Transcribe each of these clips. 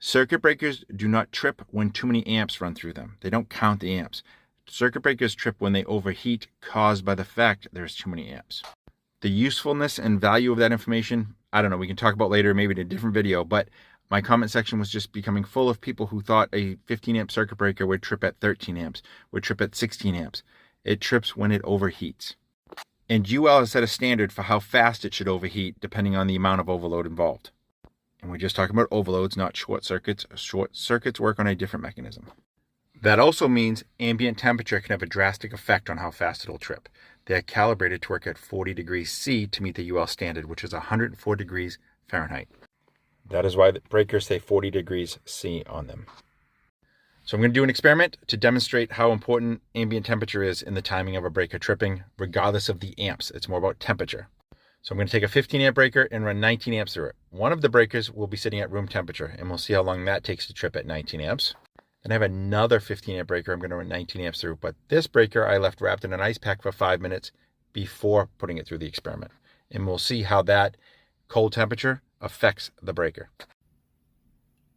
Circuit breakers do not trip when too many amps run through them. They don't count the amps. Circuit breakers trip when they overheat caused by the fact there's too many amps. The usefulness and value of that information, I don't know, we can talk about later, maybe in a different video, but my comment section was just becoming full of people who thought a 15 amp circuit breaker would trip at 13 amps, would trip at 16 amps. It trips when it overheats. And UL has set a standard for how fast it should overheat depending on the amount of overload involved. And we're just talking about overloads, not short circuits. Short circuits work on a different mechanism. That also means ambient temperature can have a drastic effect on how fast it'll trip. They are calibrated to work at 40 degrees C to meet the UL standard, which is 104 degrees Fahrenheit. That is why the breakers say 40 degrees C on them. So I'm going to do an experiment to demonstrate how important ambient temperature is in the timing of a breaker tripping, regardless of the amps. It's more about temperature. So I'm going to take a 15 amp breaker and run 19 amps through it. One of the breakers will be sitting at room temperature, and we'll see how long that takes to trip at 19 amps. Then I have another 15 amp breaker I'm going to run 19 amps through, but this breaker I left wrapped in an ice pack for 5 minutes before putting it through the experiment. And we'll see how that cold temperature affects the breaker.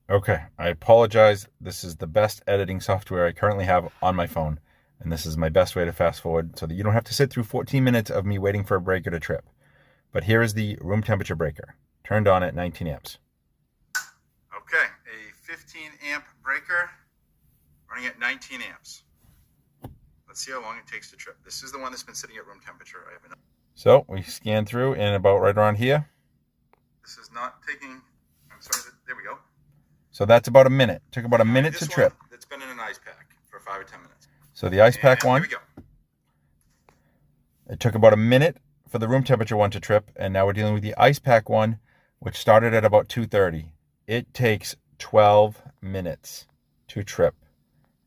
Okay, I apologize. This is the best editing software I currently have on my phone, and this is my best way to fast forward so that you don't have to sit through 14 minutes of me waiting for a breaker to trip. But here is the room temperature breaker, turned on at 19 amps. Okay, a 15 amp breaker running at 19 amps. Let's see how long it takes to trip. This is the one that's been sitting at room temperature. I have enough. So we scan through and about right around here. This is not taking, I'm sorry, there we go. So that's about a minute. Took about a minute to trip. It's been in an ice pack for 5 or 10 minutes. So the ice pack one, here we go. It took about a minute for the room temperature one to trip, and now we're dealing with the ice pack one, which started at about 2:30. It takes 12 minutes to trip.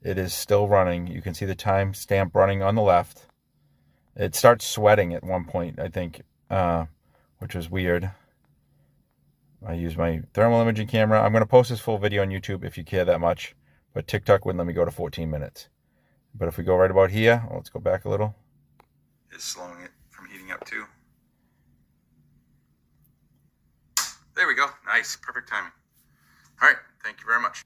It is still running. You can see the time stamp running on the left. It starts sweating at one point, I think, which was weird. I use my thermal imaging camera. I'm going to post this full video on YouTube if you care that much, but TikTok wouldn't let me go to 14 minutes. But if we go right about here, let's go back a little. It's slowing it from heating up too. There we go. Nice. Perfect timing. All right. Thank you very much.